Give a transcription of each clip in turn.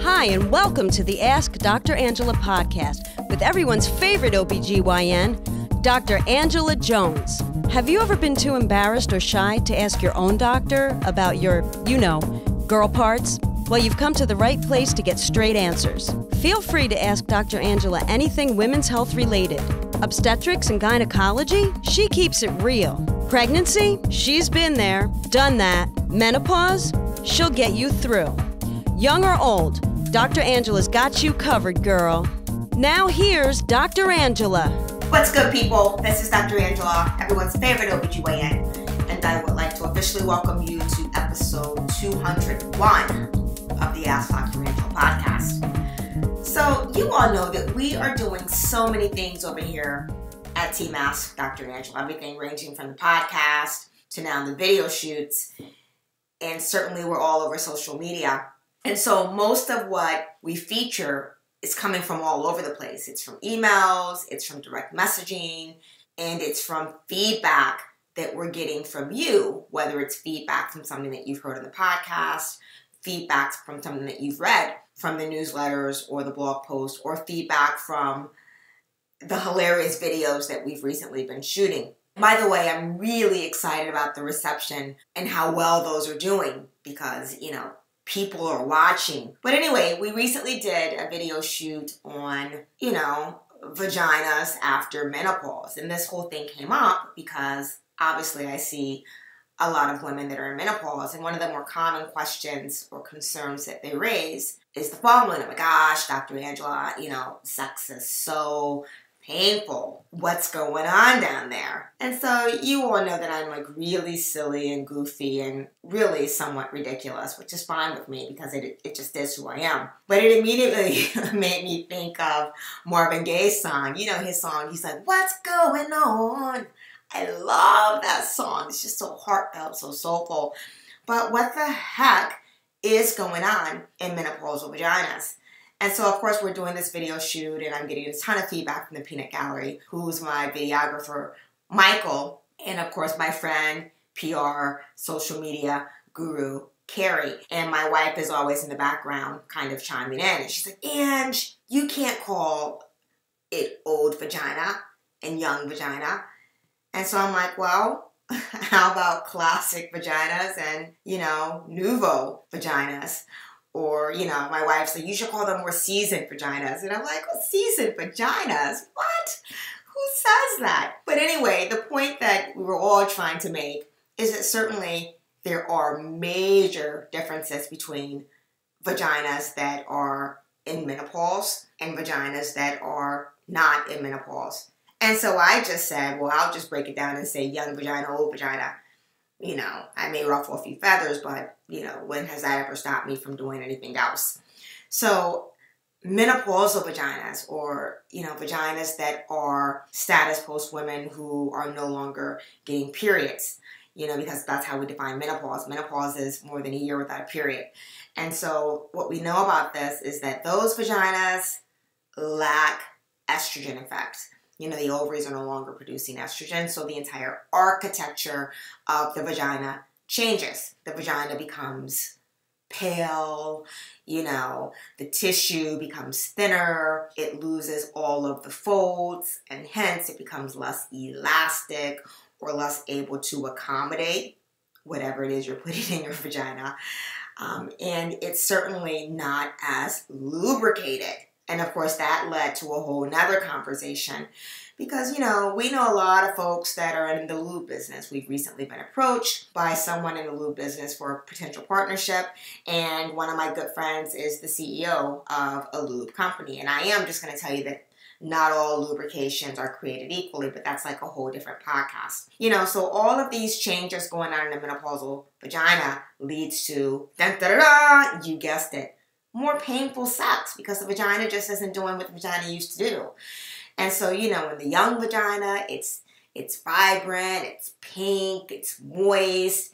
Hi, and welcome to the Ask Dr. Angela podcast with everyone's favorite OBGYN, Dr. Angela Jones. Have you ever been too embarrassed or shy to ask your own doctor about your, girl parts? Well, you've come to the right place to get straight answers. Feel free to ask Dr. Angela anything women's health related. Obstetrics and gynecology? She keeps it real. Pregnancy? She's been there, done that. Menopause? She'll get you through. Young or old, Dr. Angela's got you covered, girl. Now here's Dr. Angela. What's good, people? This is Dr. Angela, everyone's favorite OBGYN, and I would like to officially welcome you to episode 201 of the Ask Dr. Angela podcast. So, you all know that we are doing so many things over here at Team Ask Dr. Angela, everything ranging from the podcast to now the video shoots, and certainly we're all over social media. And so most of what we feature is coming from all over the place. It's from emails, it's from direct messaging, and it's from feedback that we're getting from you, whether it's feedback from something that you've heard on the podcast, feedback from something that you've read from the newsletters or the blog post, or feedback from the hilarious videos that we've recently been shooting. By the way, I'm really excited about the reception and how well those are doing because, people are watching. But anyway, we recently did a video shoot on, vaginas after menopause. And this whole thing came up because obviously I see a lot of women that are in menopause. And one of the more common questions or concerns that they raise is the following. Oh my gosh, Dr. Angela, sex is so painful. What's going on down there? And so you all know that I'm like really silly and goofy and really somewhat ridiculous, which is fine with me because it just is who I am. But it immediately made me think of Marvin Gaye's song. His song, he's like, what's going on? I love that song. It's just so heartfelt, so soulful. But what the heck is going on in menopausal vaginas? And so, of course, we're doing this video shoot, and I'm getting a ton of feedback from the Peanut Gallery, who's my videographer, Michael, and, of course, my friend, PR, social media guru, Carrie. And my wife is always in the background kind of chiming in. And she's like, Ange, you can't call it old vagina and young vagina. And so I'm like, well, how about classic vaginas and, nouveau vaginas? Or, my wife's like, you should call them more seasoned vaginas. And I'm like, well, seasoned vaginas? What? Who says that? But anyway, the point that we were all trying to make is that certainly there are major differences between vaginas that are in menopause and vaginas that are not in menopause. And so I just said, well, I'll just break it down and say young vagina, old vagina. I may ruffle a few feathers, but, when has that ever stopped me from doing anything else? So menopausal vaginas or, vaginas that are status post women who are no longer getting periods, because that's how we define menopause. Menopause is more than a year without a period. And so what we know about this is that those vaginas lack estrogen effect. The ovaries are no longer producing estrogen, so the entire architecture of the vagina changes. The vagina becomes pale, the tissue becomes thinner, it loses all of the folds, and hence it becomes less elastic or less able to accommodate whatever it is you're putting in your vagina. And it's certainly not as lubricated. And of course, that led to a whole nother conversation because, we know a lot of folks that are in the lube business. We've recently been approached by someone in the lube business for a potential partnership. And one of my good friends is the CEO of a lube company. And I am just going to tell you that not all lubrications are created equally, but that's like a whole different podcast. So all of these changes going on in the menopausal vagina leads to, you guessed it, more painful sex because the vagina just isn't doing what the vagina used to do. And so, in the young vagina, it's vibrant, it's pink, it's moist,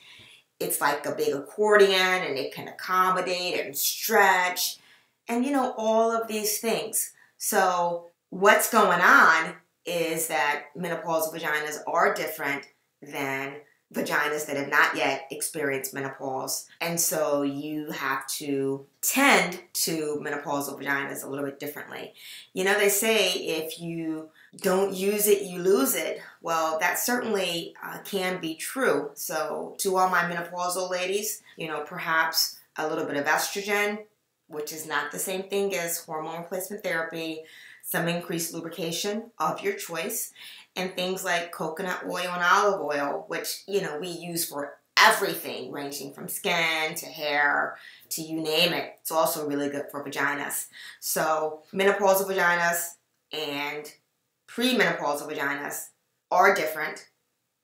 it's like a big accordion and it can accommodate and stretch and, all of these things. So what's going on is that menopausal vaginas are different than vaginas that have not yet experienced menopause. And so you have to tend to menopausal vaginas a little bit differently. You know, they say if you don't use it, you lose it. Well, that certainly can be true. So to all my menopausal ladies, you know, perhaps a little bit of estrogen, which is not the same thing as hormone replacement therapy, some increased lubrication of your choice, and things like coconut oil and olive oil, which, you know, we use for everything, ranging from skin to hair to you name it. It's also really good for vaginas. So menopausal vaginas and premenopausal vaginas are different,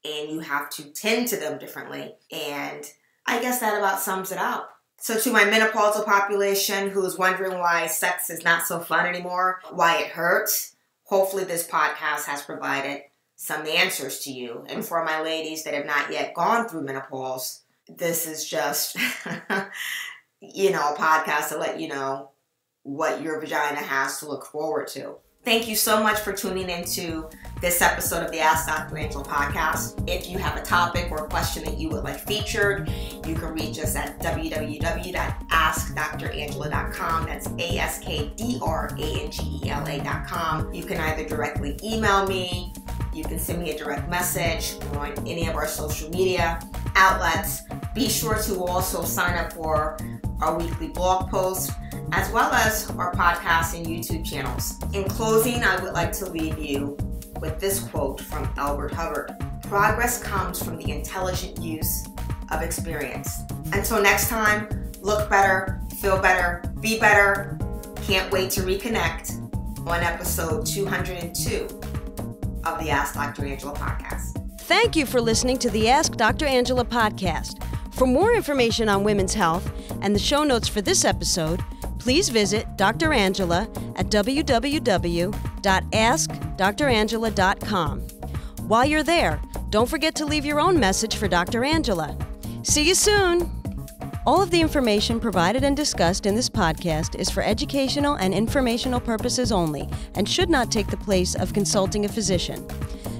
and you have to tend to them differently. And I guess that about sums it up. So to my menopausal population who is wondering why sex is not so fun anymore, why it hurts, hopefully this podcast has provided some answers to you. And for my ladies that have not yet gone through menopause, this is just, you know, a podcast to let you know what your vagina has to look forward to. Thank you so much for tuning into this episode of the Ask Dr. Angela podcast. If you have a topic or a question that you would like featured, you can reach us at www.askdrangela.com. That's ASKDRANGELA.com. You can either directly email me, you can send me a direct message on any of our social media outlets. Be sure to also sign up for our weekly blog posts, as well as our podcast and YouTube channels. In closing, I would like to leave you with this quote from Albert Hubbard. Progress comes from the intelligent use of experience. Until next time, look better, feel better, be better. Can't wait to reconnect on episode 202 of the Ask Dr. Angela podcast. Thank you for listening to the Ask Dr. Angela podcast. For more information on women's health and the show notes for this episode, please visit Dr. Angela at www.askdrangela.com. While you're there, don't forget to leave your own message for Dr. Angela. See you soon! All of the information provided and discussed in this podcast is for educational and informational purposes only and should not take the place of consulting a physician.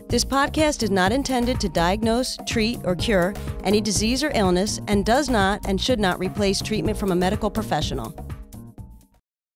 This podcast is not intended to diagnose, treat, or cure any disease or illness and does not and should not replace treatment from a medical professional.